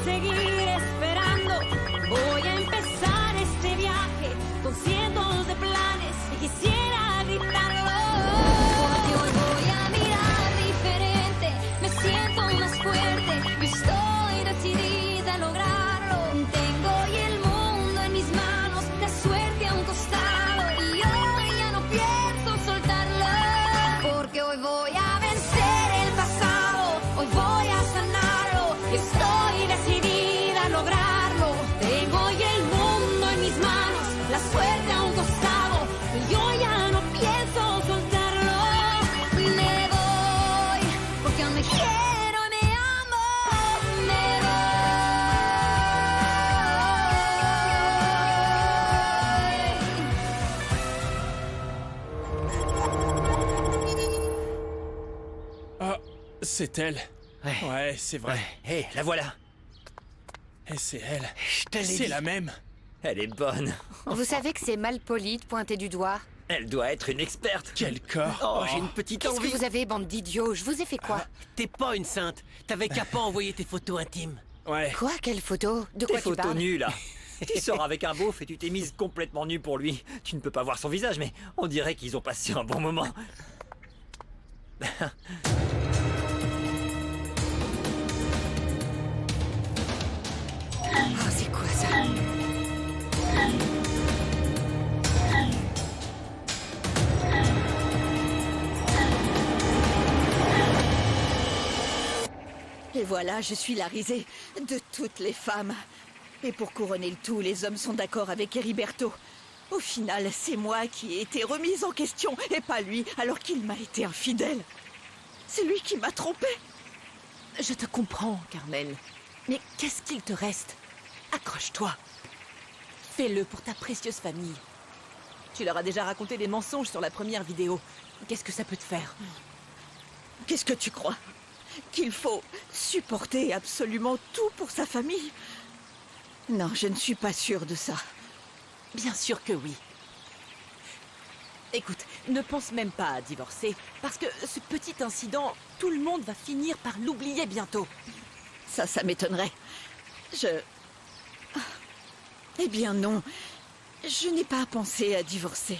seguir esperando. Voy a empezar este viaje con cientos de planes y quisiera gritarlo. Porque hoy voy a mirar diferente, me siento más fuerte, yo estoy decidida a lograrlo. Tengo hoy el mundo en mis manos, la suerte a un costado y hoy ya no pienso soltarlo. Porque hoy voy a vencer el pasado, hoy voy a sanarlo, estoy decidida a lograrlo. Tengo hoy el mundo en mis manos, la suerte a un costado y yo ya no pienso soltarlo. Me voy porque aún me quiero y me amo. Me Ah, c'est elle. Ouais, c'est vrai. Hé, la voilà. Et c'est elle. Je te l'ai C'est dit. la même. Elle est bonne. Vous savez que c'est mal poli de pointer du doigt. Elle doit être une experte. Quel corps. Oh, j'ai une petite Qu'est-ce envie. que vous avez, bande d'idiots? Je vous ai fait quoi? T'es pas une sainte. T'avais qu'à pas envoyer tes photos intimes. Ouais. Quoi? Quelle photo? De Tes quoi tu photos parles? nues, là. Tu sors avec un beauf et tu t'es mise complètement nue pour lui. Tu ne peux pas voir son visage, mais on dirait qu'ils ont passé un bon moment. Oh, c'est quoi ça? Et voilà, je suis la risée de toutes les femmes. Et pour couronner le tout, les hommes sont d'accord avec Heriberto. Au final, c'est moi qui ai été remise en question, et pas lui, alors qu'il m'a été infidèle. C'est lui qui m'a trompée. Je te comprends, Carmel. Mais qu'est-ce qu'il te reste? Accroche-toi. Fais-le pour ta précieuse famille. Tu leur as déjà raconté des mensonges sur la première vidéo. Qu'est-ce que ça peut te faire? Qu'est-ce que tu crois? Qu'il faut supporter absolument tout pour sa famille? Non, je ne suis pas sûre de ça. Bien sûr que oui. Écoute, ne pense même pas à divorcer, parce que ce petit incident, tout le monde va finir par l'oublier bientôt. Ça m'étonnerait. Eh bien non, je n'ai pas pensé à divorcer.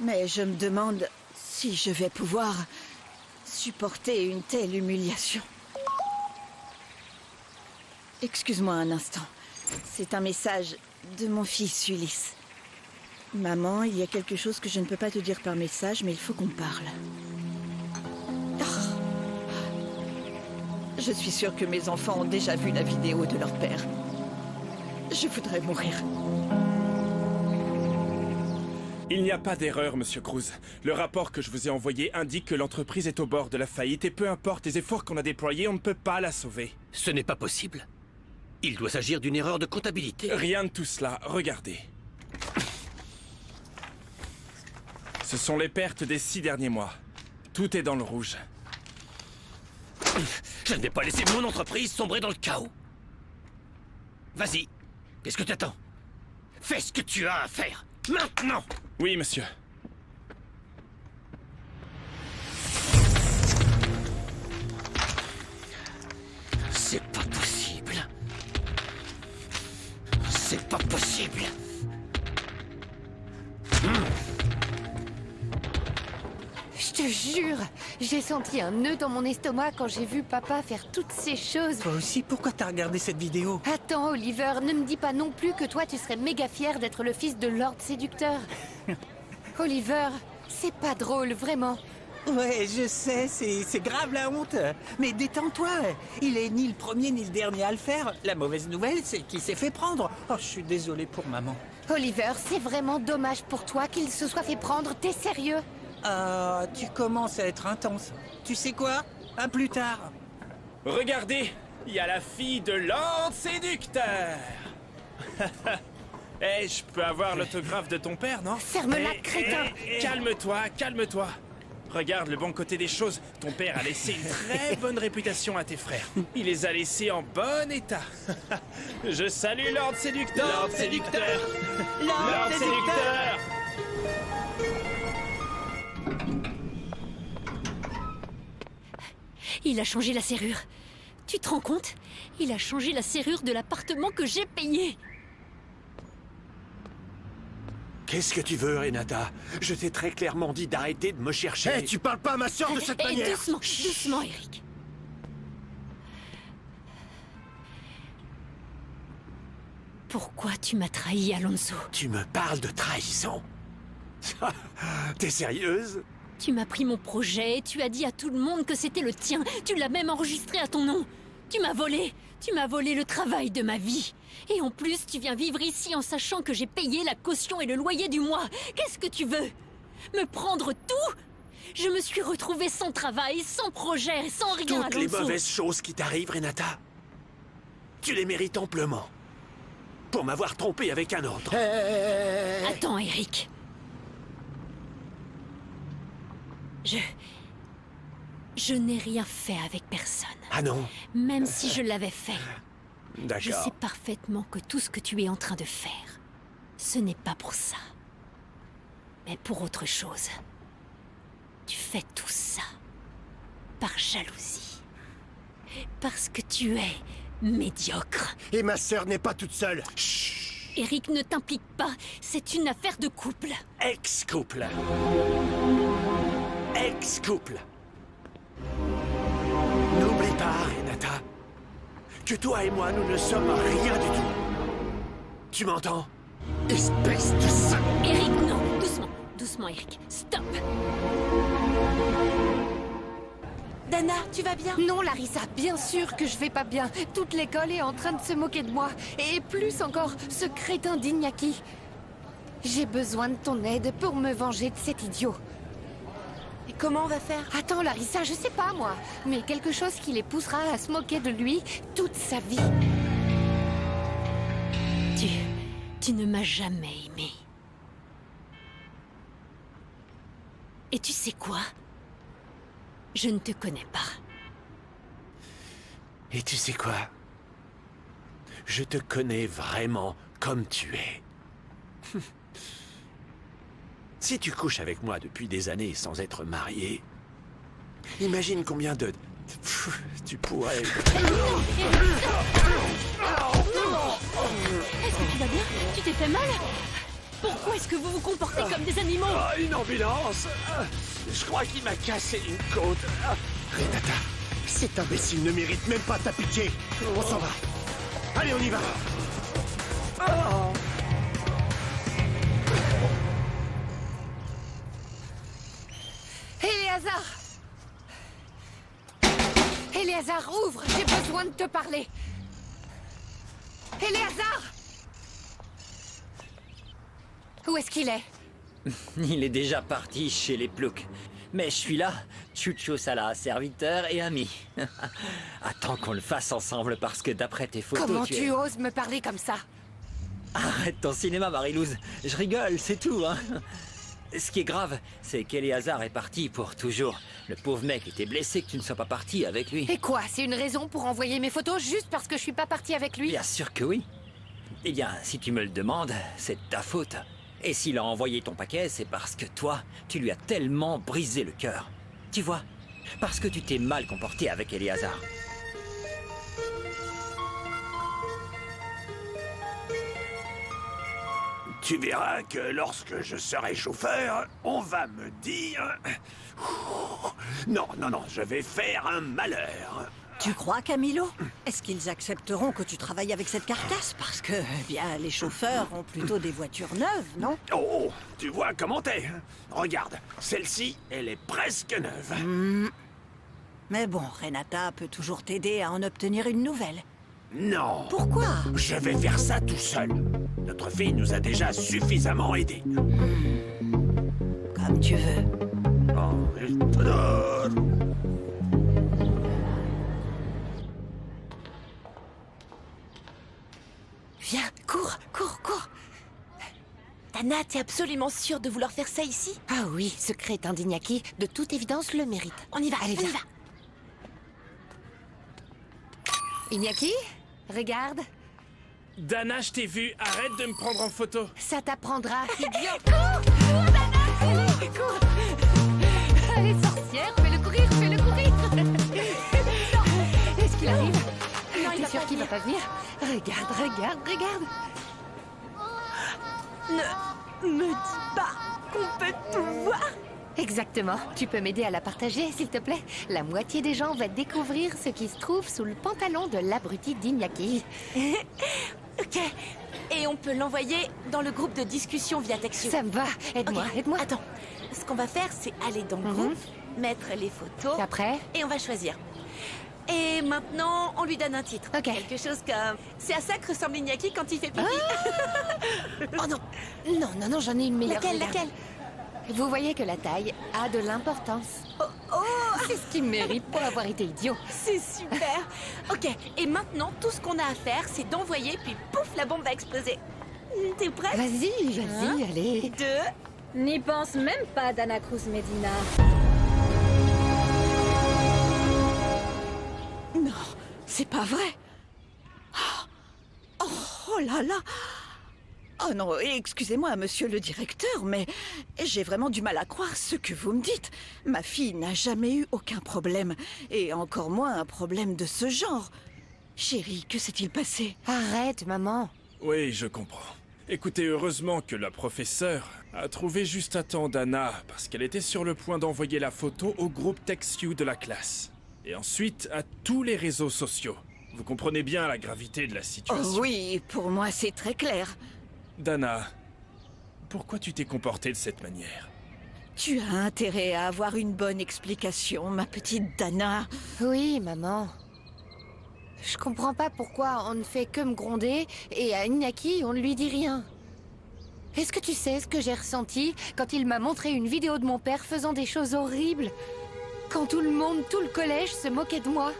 Mais je me demande si je vais pouvoir supporter une telle humiliation. Excuse-moi un instant. C'est un message de mon fils Ulysse. Maman, il y a quelque chose que je ne peux pas te dire par message, mais il faut qu'on parle. Oh. Je suis sûre que mes enfants ont déjà vu la vidéo de leur père. Je voudrais mourir. Il n'y a pas d'erreur, Monsieur Cruz. Le rapport que je vous ai envoyé indique que l'entreprise est au bord de la faillite et peu importe les efforts qu'on a déployés, on ne peut pas la sauver. Ce n'est pas possible. Il doit s'agir d'une erreur de comptabilité. Rien de tout cela. Regardez. Ce sont les pertes des 6 derniers mois. Tout est dans le rouge. Je ne vais pas laisser mon entreprise sombrer dans le chaos. Vas-y. Qu'est-ce que t'attends? Fais ce que tu as à faire. Maintenant! Oui, monsieur. C'est pas possible. C'est pas possible. Je te jure, j'ai senti un nœud dans mon estomac quand j'ai vu papa faire toutes ces choses. Toi aussi, pourquoi t'as regardé cette vidéo? Attends, Oliver, ne me dis pas non plus que toi, tu serais méga fier d'être le fils de Lord Séducteur. Oliver, c'est pas drôle, vraiment. Ouais, je sais, c'est grave la honte. Mais détends-toi, il est ni le premier ni le dernier à le faire. La mauvaise nouvelle, c'est qu'il s'est fait prendre. Oh, je suis désolé pour maman. Oliver, c'est vraiment dommage pour toi qu'il se soit fait prendre, t'es sérieux? Ah, tu commences à être intense. Tu sais quoi? À plus tard. Regardez, il y a la fille de Lord Séducteur. Eh, je peux avoir l'autographe de ton père, non? Ferme-la, crétin. Calme-toi, calme-toi. Regarde le bon côté des choses. Ton père a laissé une très bonne réputation à tes frères. Il les a laissés en bon état. Je salue Lord Séducteur. Lord Séducteur. Lord Séducteur. Il a changé la serrure. Tu te rends compte? Il a changé la serrure de l'appartement que j'ai payé. Qu'est-ce que tu veux, Renata? Je t'ai très clairement dit d'arrêter de me chercher. Hé, tu parles pas à ma sœur de cette manière. Doucement, doucement, Eric. Pourquoi tu m'as trahi, Alonso? Tu me parles de trahison? T'es sérieuse? Tu m'as pris mon projet et tu as dit à tout le monde que c'était le tien. Tu l'as même enregistré à ton nom. Tu m'as volé. Tu m'as volé le travail de ma vie. Et en plus, tu viens vivre ici en sachant que j'ai payé la caution et le loyer du mois. Qu'est-ce que tu veux? Me prendre tout? Je me suis retrouvée sans travail, sans projet, sans rien, Toutes les Alonso. mauvaises choses qui t'arrivent, Renata, tu les mérites amplement. Pour m'avoir trompé avec un autre. Attends, Eric. Je n'ai rien fait avec personne. Ah non? Même si je l'avais fait. Je D'accord. sais parfaitement que tout ce que tu es en train de faire, ce n'est pas pour ça. Mais pour autre chose. Tu fais tout ça par jalousie. Parce que tu es médiocre. Et ma sœur n'est pas toute seule. Eric, ne t'implique pas. C'est une affaire de couple. Ex-couple. Ex-couple. N'oublie pas, Renata, que toi et moi, nous ne sommes rien du tout. Tu m'entends? Espèce de sale... Eric, non. Doucement. Doucement, Eric. Stop. Dana, tu vas bien? Non, Larissa, bien sûr que je vais pas bien. Toute l'école est en train de se moquer de moi. Et plus encore, ce crétin d'Iñaki. J'ai besoin de ton aide pour me venger de cet idiot. Et comment on va faire? Attends, Larissa, je sais pas, moi. Mais quelque chose qui les poussera à se moquer de lui toute sa vie. Tu ne m'as jamais aimé. Et tu sais quoi? Je ne te connais pas. Et tu sais quoi? Je te connais vraiment comme tu es. Si tu couches avec moi depuis des années sans être marié, imagine combien de... Tu pourrais... Est-ce que tu vas bien? Tu t'es fait mal? Pourquoi est-ce que vous vous comportez comme des animaux? Ah, une ambulance! Je crois qu'il m'a cassé une côte. Renata, cet imbécile ne mérite même pas ta pitié. On s'en va. Allez, on y va. Éléazar! Éléazar, ouvre! J'ai besoin de te parler! Éléazar! Où est-ce qu'il est? Il est déjà parti chez les ploucs. Mais je suis là, Chucho Sala, serviteur et ami. Attends qu'on le fasse ensemble parce que d'après tes photos, Comment tu tu es... oses me parler comme ça? Arrête ton cinéma, Marie-Louise. Je rigole, c'est tout, hein. Ce qui est grave, c'est qu'Eléazar est parti pour toujours. Le pauvre mec était blessé que tu ne sois pas parti avec lui. Et quoi? C'est une raison pour envoyer mes photos juste parce que je suis pas partie avec lui? Bien sûr que oui. Eh bien, si tu me le demandes, c'est de ta faute. Et s'il a envoyé ton paquet, c'est parce que toi, tu lui as tellement brisé le cœur. Tu vois, parce que tu t'es mal comporté avec Eléazar. Tu verras que lorsque je serai chauffeur, on va me dire... Non, non, non, je vais faire un malheur. Tu crois, Camilo? Est-ce qu'ils accepteront que tu travailles avec cette carcasse? Parce que, eh bien, les chauffeurs ont plutôt des voitures neuves, non? Oh, tu vois comment t'es, hein? Regarde, celle-ci, elle est presque neuve. Mais bon, Renata peut toujours t'aider à en obtenir une nouvelle. Non. Pourquoi? Je vais faire ça tout seul. Notre fille nous a déjà suffisamment aidés. Comme tu veux. Viens, cours, cours, cours. Dana, t'es absolument sûre de vouloir faire ça ici? Ah oui, ce crétin d'Iñaki, de toute évidence, le mérite. On y va, Allez, on y viens. va. Iñaki, regarde. Dana, je t'ai vu. Arrête de me prendre en photo. Ça t'apprendra, idiot. Cours, Dana! Allez, cours! Allez, sorcière, fais-le courir, fais-le courir! Non, est-ce qu'il arrive? va venir. Regarde, regarde, regarde. Ne me dis pas qu'on peut tout voir. Exactement. Tu peux m'aider à la partager, s'il te plaît? La moitié des gens va découvrir ce qui se trouve sous le pantalon de l'abruti d'Iñaki. Ok. Et on peut l'envoyer dans le groupe de discussion via Textio. Ça me va. Aide-moi, Ok. aide-moi. Attends. Ce qu'on va faire, c'est aller dans le groupe, mettre les photos. Après? Et on va choisir. Et maintenant, on lui donne un titre. Ok. Quelque chose comme... C'est à ça que ressemble Iñaki quand il fait pipi. Oh non. Non, non, non, j'en ai une meilleure. Laquelle, regarde. laquelle? Vous voyez que la taille a de l'importance. Oh, C'est ce qu'il mérite pour avoir été idiot. c'est super. Ok, et maintenant, tout ce qu'on a à faire, c'est d'envoyer, puis pouf, la bombe va exploser. T'es prête? Vas-y, vas-y, Hein? allez. 2... N'y pense même pas, Dana Cruz Medina. Non, c'est pas vrai. Oh, oh là là. Oh non, excusez-moi, monsieur le directeur, mais j'ai vraiment du mal à croire ce que vous me dites. Ma fille n'a jamais eu aucun problème, et encore moins un problème de ce genre. Chérie, que s'est-il passé? Arrête, maman. Oui, je comprends. Écoutez, heureusement que la professeure a trouvé juste à temps Dana, parce qu'elle était sur le point d'envoyer la photo au groupe TextU de la classe. Et ensuite à tous les réseaux sociaux. Vous comprenez bien la gravité de la Oh situation. oui, pour moi c'est très clair. Dana, pourquoi tu t'es comportée de cette manière? Tu as intérêt à avoir une bonne explication, ma petite Dana. Oui, maman. Je comprends pas pourquoi on ne fait que me gronder et à Iñaki, on ne lui dit rien. Est-ce que tu sais ce que j'ai ressenti quand il m'a montré une vidéo de mon père faisant des choses horribles? Quand tout le monde, tout le collège se moquait de moi?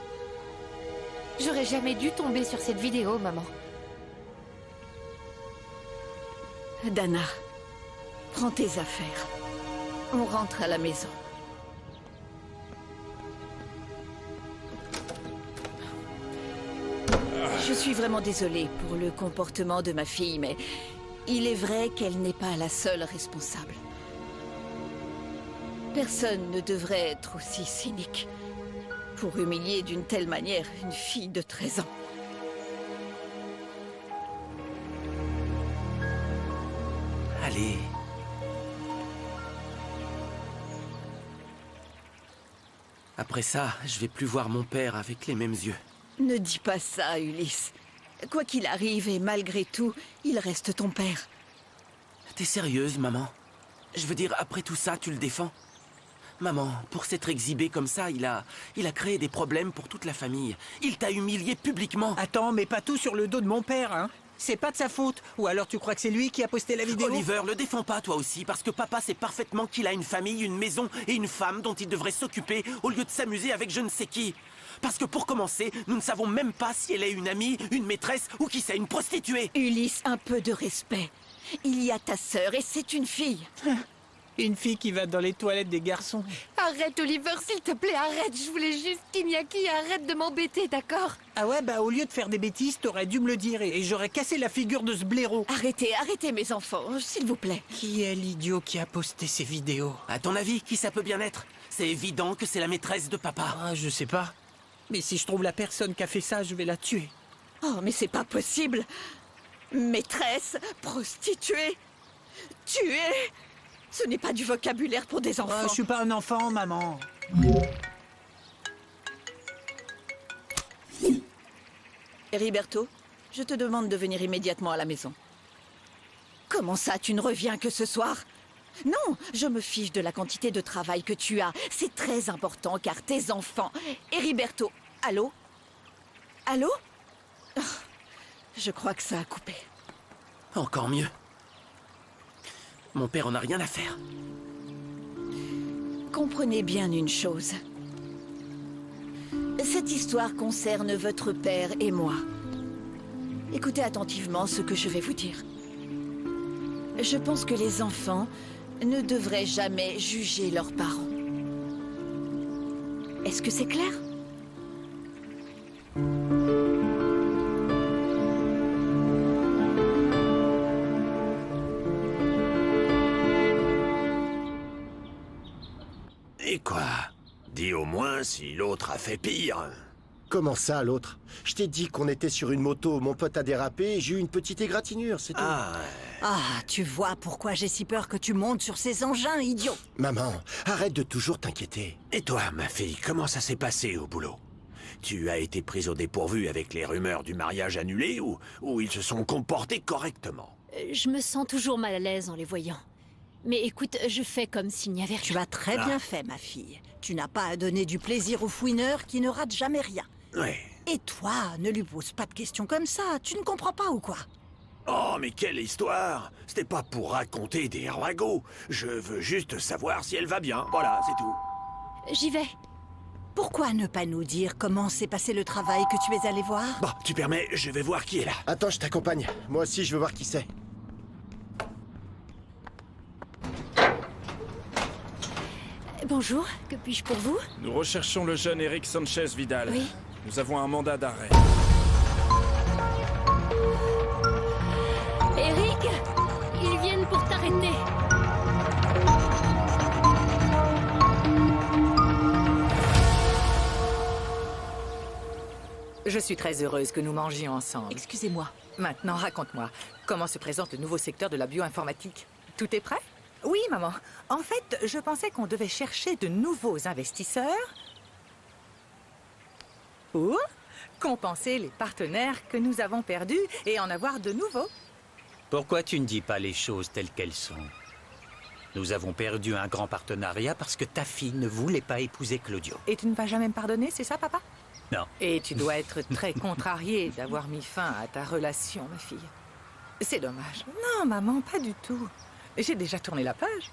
J'aurais jamais dû tomber sur cette vidéo, maman. Dana, prends tes affaires. On rentre à la maison. Je suis vraiment désolée pour le comportement de ma fille, mais il est vrai qu'elle n'est pas la seule responsable. Personne ne devrait être aussi cynique pour humilier d'une telle manière une fille de 13 ans. Allez. Après ça, je vais plus voir mon père avec les mêmes yeux. Ne dis pas ça, Ulysse. Quoi qu'il arrive, et malgré tout, il reste ton père. T'es sérieuse, maman? Je veux dire, après tout ça, tu le défends? Maman, pour s'être exhibé comme ça, il a créé des problèmes pour toute la famille. Il t'a humilié publiquement. Attends, mais pas tout sur le dos de mon père, hein. C'est pas de sa faute. Ou alors tu crois que c'est lui qui a posté la vidéo? Oliver, le défends pas toi aussi, parce que papa sait parfaitement qu'il a une famille, une maison et une femme dont il devrait s'occuper au lieu de s'amuser avec je ne sais qui. Parce que pour commencer, nous ne savons même pas si elle est une amie, une maîtresse ou qui sait, une prostituée. Ulysse, un peu de respect. Il y a ta sœur et c'est une fille. Une fille qui va dans les toilettes des garçons. Arrête, Oliver, s'il te plaît, arrête. Je voulais juste qu'Iñaki arrête de m'embêter, d'accord? Ah ouais, bah au lieu de faire des bêtises, t'aurais dû me le dire et j'aurais cassé la figure de ce blaireau. Arrêtez, arrêtez mes enfants, s'il vous plaît. Qui est l'idiot qui a posté ces vidéos? À ton avis, qui ça peut bien être? C'est évident que c'est la maîtresse de papa. Ah, je sais pas. Mais si je trouve la personne qui a fait ça, je vais la tuer. Oh, mais c'est pas possible. Maîtresse, prostituée, tuée. Ce n'est pas du vocabulaire pour des enfants. Ah, je suis pas un enfant, maman. Heriberto, je te demande de venir immédiatement à la maison. Comment ça, tu ne reviens que ce soir? Non, je me fiche de la quantité de travail que tu as. C'est très important car tes enfants... Heriberto, allô? Allô? Oh, je crois que ça a coupé. Encore mieux. Mon père en a rien à faire. Comprenez bien une chose. Cette histoire concerne votre père et moi. Écoutez attentivement ce que je vais vous dire. Je pense que les enfants ne devraient jamais juger leurs parents. Est-ce que c'est clair? Et quoi? Dis au moins si l'autre a fait pire. Comment ça, l'autre? Je t'ai dit qu'on était sur une moto, mon pote a dérapé et j'ai eu une petite égratignure, c'est tout. Ah, tu vois pourquoi j'ai si peur que tu montes sur ces engins, idiot. Maman, arrête de toujours t'inquiéter. Et toi, ma fille, comment ça s'est passé au boulot? Tu as été prise au dépourvu avec les rumeurs du mariage annulé ou ils se sont comportés correctement? Je me sens toujours mal à l'aise en les voyant. Mais écoute, je fais comme s'il n'y avait rien. Tu as très bien fait, ma fille. Tu n'as pas à donner du plaisir au fouineur qui ne rate jamais rien. Ouais. Et toi, ne lui pose pas de questions comme ça. Tu ne comprends pas ou quoi? Oh, mais quelle histoire! C'était pas pour raconter des ragots. Je veux juste savoir si elle va bien. Voilà, c'est tout. J'y vais. Pourquoi ne pas nous dire comment s'est passé le travail que tu es allé voir? Bon, tu permets, je vais voir qui est là. Attends, je t'accompagne. Moi aussi, je veux voir qui c'est. Bonjour, que puis-je pour vous? Nous recherchons le jeune Eric Sanchez Vidal. Oui. Nous avons un mandat d'arrêt. Eric, ils viennent pour t'arrêter. Je suis très heureuse que nous mangions ensemble. Excusez-moi. Maintenant, raconte-moi, comment se présente le nouveau secteur de la bioinformatique? Tout est prêt? Oui, maman. En fait, je pensais qu'on devait chercher de nouveaux investisseurs pour compenser les partenaires que nous avons perdus et en avoir de nouveaux. Pourquoi tu ne dis pas les choses telles qu'elles sont? Nous avons perdu un grand partenariat parce que ta fille ne voulait pas épouser Claudio. Et tu ne vas jamais me pardonner, c'est ça, papa? Non. Et tu dois être très contrariée d'avoir mis fin à ta relation, ma fille. C'est dommage. Non, maman, pas du tout. J'ai déjà tourné la page.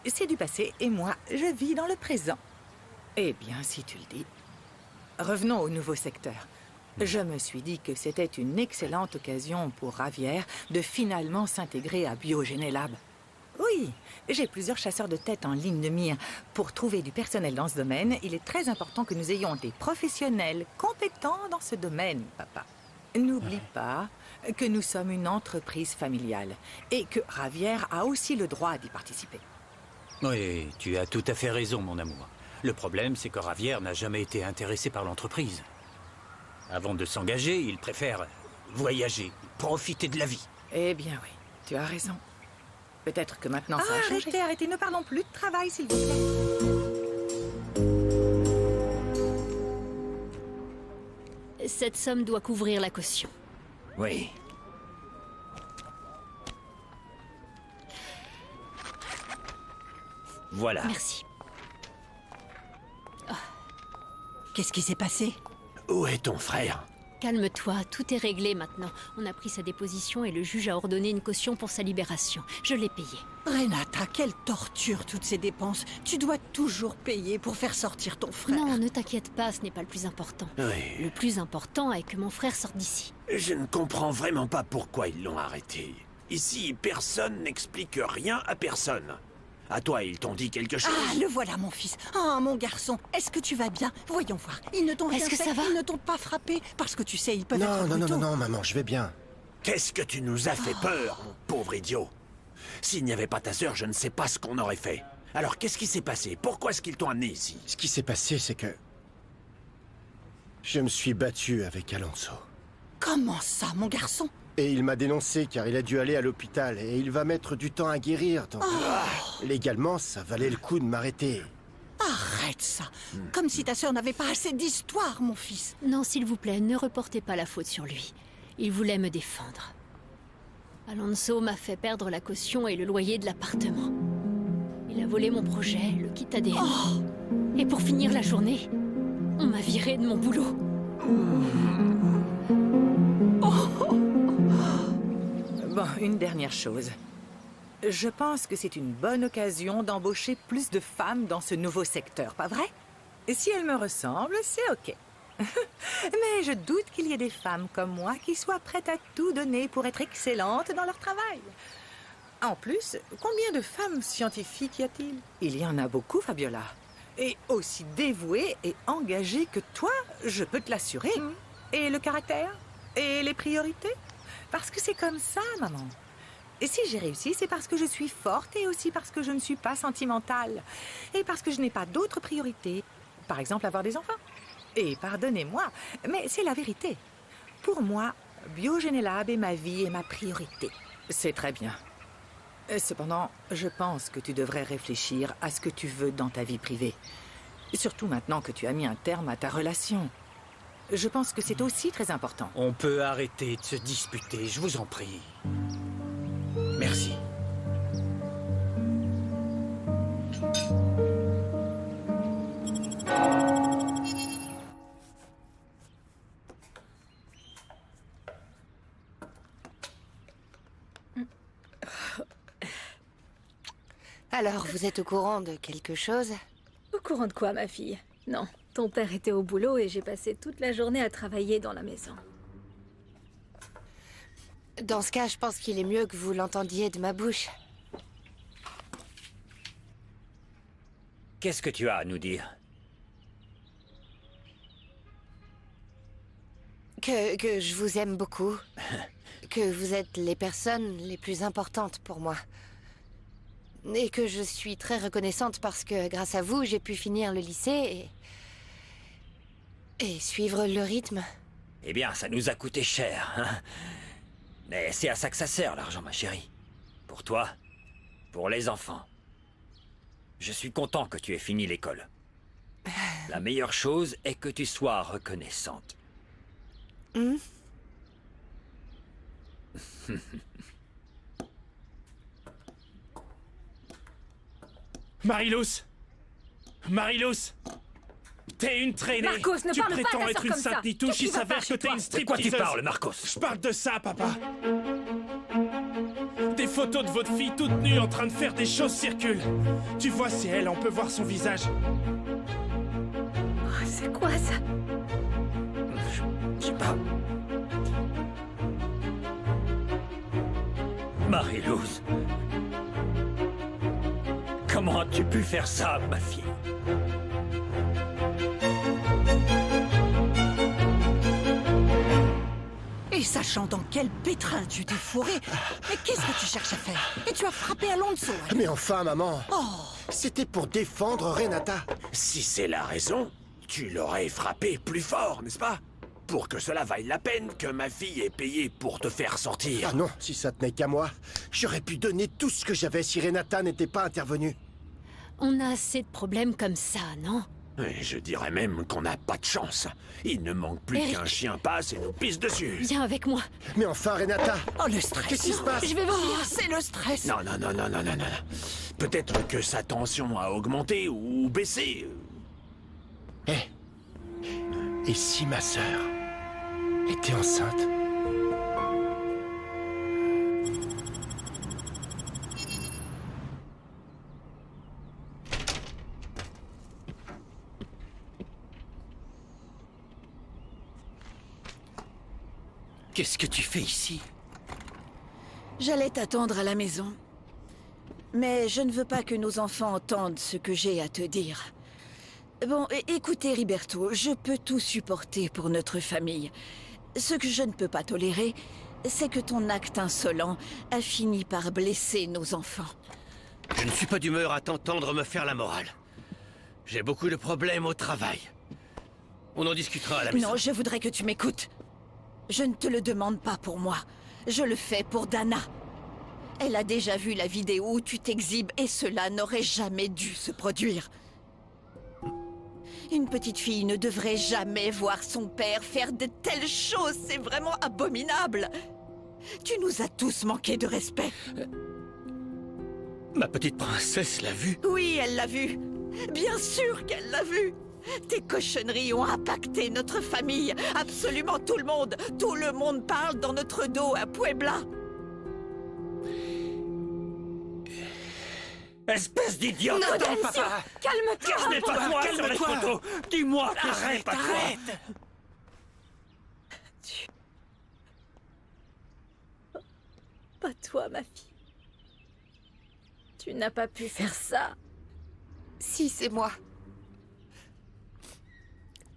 C'est du passé et moi, je vis dans le présent. Eh bien, si tu le dis. Revenons au nouveau secteur. Je me suis dit que c'était une excellente occasion pour Ravière de finalement s'intégrer à Biogénélab. Oui, j'ai plusieurs chasseurs de tête en ligne de mire. Pour trouver du personnel dans ce domaine, il est très important que nous ayons des professionnels compétents dans ce domaine, papa. N'oublie pas que nous sommes une entreprise familiale et que Ravière a aussi le droit d'y participer. Oui, tu as tout à fait raison, mon amour. Le problème, c'est que Ravière n'a jamais été intéressé par l'entreprise. Avant de s'engager, il préfère voyager, profiter de la vie. Eh bien oui, tu as raison. Peut-être que maintenant ça a changé. Arrêtez, ne parlons plus de travail, s'il vous plaît. Cette somme doit couvrir la caution. Oui. Voilà. Merci. Qu'est-ce qui s'est passé? Où est ton frère? Calme-toi, tout est réglé maintenant. On a pris sa déposition et le juge a ordonné une caution pour sa libération. Je l'ai payée. Renata, quelle torture toutes ces dépenses. Tu dois toujours payer pour faire sortir ton frère. Non, ne t'inquiète pas, ce n'est pas le plus important. Oui. Le plus important est que mon frère sorte d'ici. Je ne comprends vraiment pas pourquoi ils l'ont arrêté. Ici, personne n'explique rien à personne. À toi, ils t'ont dit quelque chose? Ah, le voilà, mon fils. Ah, mon garçon, est-ce que tu vas bien? Voyons voir. Ils ne t'ont rien fait, ça va? Ils ne t'ont pas frappé. Parce que tu sais, ils peuvent Non, être non, non, brutaux. non, non, maman, je vais bien. Qu'est-ce que tu nous as fait peur, mon pauvre idiot? S'il n'y avait pas ta sœur, je ne sais pas ce qu'on aurait fait. Alors, qu'est-ce qui s'est passé? Pourquoi est-ce qu'ils t'ont amené ici? Ce qui s'est passé, c'est que... je me suis battu avec Alonso. Comment ça, mon garçon? Et il m'a dénoncé car il a dû aller à l'hôpital et il va mettre du temps à guérir. Donc, légalement, ça valait le coup de m'arrêter. Arrête ça. Comme si ta sœur n'avait pas assez d'histoire, mon fils. Non, s'il vous plaît, ne reportez pas la faute sur lui. Il voulait me défendre. Alonso m'a fait perdre la caution et le loyer de l'appartement. Il a volé mon projet, le kit ADN. Et pour finir la journée, on m'a viré de mon boulot. Bon, une dernière chose. Je pense que c'est une bonne occasion d'embaucher plus de femmes dans ce nouveau secteur, pas vrai? Et si elles me ressemblent, c'est OK. Mais je doute qu'il y ait des femmes comme moi qui soient prêtes à tout donner pour être excellentes dans leur travail. En plus, combien de femmes scientifiques y a-t-il? Il y en a beaucoup, Fabiola. Et aussi dévouées et engagées que toi, je peux te l'assurer. Et le caractère? Et les priorités? Parce que c'est comme ça, maman. Et si j'ai réussi, c'est parce que je suis forte et aussi parce que je ne suis pas sentimentale. Et parce que je n'ai pas d'autres priorités. Par exemple, avoir des enfants. Et pardonnez-moi, mais c'est la vérité. Pour moi, Biogénélab est ma vie et ma priorité. C'est très bien. Cependant, je pense que tu devrais réfléchir à ce que tu veux dans ta vie privée. Surtout maintenant que tu as mis un terme à ta relation. Je pense que c'est aussi très important. On peut arrêter de se disputer, je vous en prie. Merci. Alors, vous êtes au courant de quelque chose? Au courant de quoi, ma fille? Non, ton père était au boulot et j'ai passé toute la journée à travailler dans la maison. Dans ce cas, je pense qu'il est mieux que vous l'entendiez de ma bouche. Qu'est-ce que tu as à nous dire? Que je vous aime beaucoup. Que vous êtes les personnes les plus importantes pour moi. Et que je suis très reconnaissante parce que, grâce à vous, j'ai pu finir le lycée et suivre le rythme. Eh bien, ça nous a coûté cher, hein? Mais c'est à ça que ça sert, l'argent, ma chérie. Pour toi, pour les enfants. Je suis content que tu aies fini l'école. La meilleure chose est que tu sois reconnaissante. Marilous! Marilous! T'es une traînée! Marcos, ne tu parle pas à prétends ta être sœur une comme ça. sainte nitouche, Qu'est-ce il qui va s'avère pas que chez t'es toi? une De quoi stripteaseuse! tu parles, Marcos? Je parle de ça, papa! Des photos de votre fille toute nue en train de faire des choses circulent! Tu vois, c'est elle, on peut voir son visage. Oh, c'est quoi ça? Je sais pas. Marie-Louise. Comment as-tu pu faire ça, ma fille? Et sachant dans quel pétrin tu t'es fourré, mais qu'est-ce que tu cherches à faire? Et tu as frappé Alonso. Mais enfin, maman, c'était pour défendre Renata. Si c'est la raison, tu l'aurais frappé plus fort, n'est-ce pas? Pour que cela vaille la peine que ma fille ait payé pour te faire sortir. Ah non, si ça tenait qu'à moi, j'aurais pu donner tout ce que j'avais si Renata n'était pas intervenue. On a assez de problèmes comme ça, non? Et je dirais même qu'on n'a pas de chance. Il ne manque plus Eric. qu'un chien passe et nous pisse dessus. Viens avec moi. Mais enfin, Renata, Oh, le stress. qu'est-ce qui se passe? Je vais voir. Oh, c'est le stress. Non. Peut-être que sa tension a augmenté ou baissé. Et si ma sœur était enceinte? Qu'est-ce que tu fais ici? J'allais t'attendre à la maison. Mais je ne veux pas que nos enfants entendent ce que j'ai à te dire. Bon, écoutez, Riberto, je peux tout supporter pour notre famille. Ce que je ne peux pas tolérer, c'est que ton acte insolent a fini par blesser nos enfants. Je ne suis pas d'humeur à t'entendre me faire la morale. J'ai beaucoup de problèmes au travail. On en discutera à la maison. Non, je voudrais que tu m'écoutes. Je ne te le demande pas pour moi. Je le fais pour Dana. Elle a déjà vu la vidéo où tu t'exhibes et cela n'aurait jamais dû se produire. Une petite fille ne devrait jamais voir son père faire de telles choses. C'est vraiment abominable. Tu nous as tous manqué de respect. Ma petite princesse l'a vu. Oui, elle l'a vu. Bien sûr qu'elle l'a vu. Tes cochonneries ont impacté notre famille. Absolument tout le monde. Tout le monde parle dans notre dos à Puebla. Espèce d'idiote! Non, papa! Calme-toi! Je n'ai pas toi sur les photos! Dis-moi que ce n'est pas toi! Pas toi, ma fille. Tu n'as pas pu faire ça. Si, c'est moi.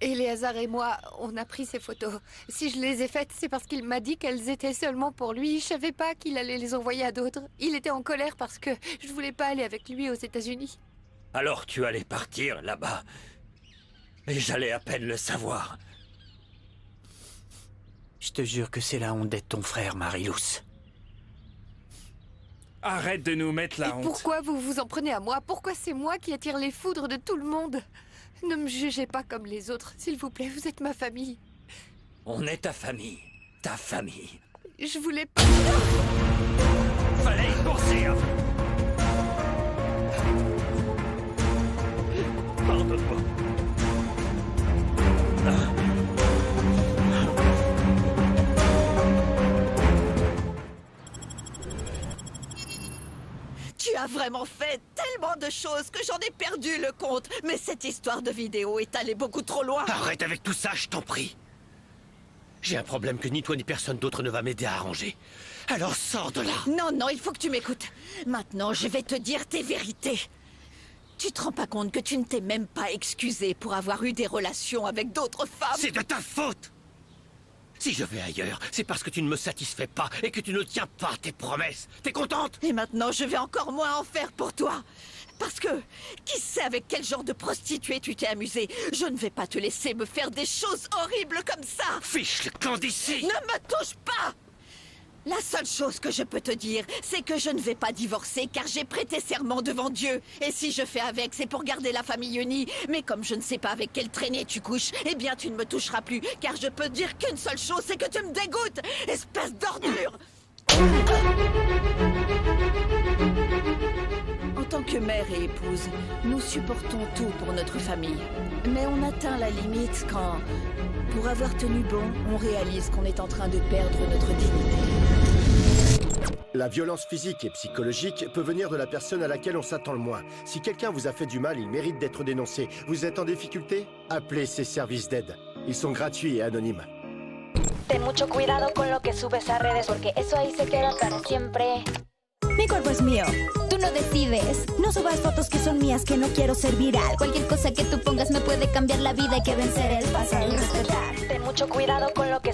Éléazar et moi, on a pris ces photos. Si je les ai faites, c'est parce qu'il m'a dit qu'elles étaient seulement pour lui. Je savais pas qu'il allait les envoyer à d'autres. Il était en colère parce que je voulais pas aller avec lui aux États-Unis. Alors tu allais partir là-bas. Et j'allais à peine le savoir. Je te jure que c'est la honte d'être ton frère, Marilous. Arrête de nous mettre la honte. Pourquoi vous vous en prenez à moi? Pourquoi c'est moi qui attire les foudres de tout le monde? Ne me jugez pas comme les autres, s'il vous plaît, vous êtes ma famille. On est ta famille. Ta famille. Je voulais pas... Fallait y penser avant. Pardonne-moi. Tu as vraiment fait tellement de choses que j'en ai perdu le compte. Mais cette histoire de vidéo est allée beaucoup trop loin. Arrête avec tout ça, je t'en prie. J'ai un problème que ni toi ni personne d'autre ne va m'aider à arranger. Alors sors de là. Non, non, il faut que tu m'écoutes. Maintenant, je vais te dire tes vérités. Tu te rends pas compte que tu ne t'es même pas excusé pour avoir eu des relations avec d'autres femmes? C'est de ta faute. Si je vais ailleurs, c'est parce que tu ne me satisfais pas et que tu ne tiens pas tes promesses. T'es contente? Et maintenant, je vais encore moins en faire pour toi. Parce que, qui sait avec quel genre de prostituée tu t'es amusé? Je ne vais pas te laisser me faire des choses horribles comme ça. Fiche le camp d'ici. Ne me touche pas. La seule chose que je peux te dire, c'est que je ne vais pas divorcer car j'ai prêté serment devant Dieu. Et si je fais avec, c'est pour garder la famille unie. Mais comme je ne sais pas avec quelle traînée tu couches, eh bien tu ne me toucheras plus. Car je peux dire qu'une seule chose, c'est que tu me dégoûtes, espèce d'ordure. En tant que mère et épouse, nous supportons tout pour notre famille. Mais on atteint la limite quand, pour avoir tenu bon, on réalise qu'on est en train de perdre notre dignité. La violence physique et psychologique peut venir de la personne à laquelle on s'attend le moins. Si quelqu'un vous a fait du mal, il mérite d'être dénoncé. Vous êtes en difficulté? Appelez ces services d'aide. Ils sont gratuits et anonymes. Ten mucho cuidado con lo que subes a redes, porque eso ahí se queda para siempre. Mi cuerpo es mío. Tú no decides. No subas fotos que son mías, que no quiero ser viral. Cualquier cosa que tú pongas me puede cambiar la vida. Hay que vencer el pasado y respetar. Ten mucho cuidado con lo que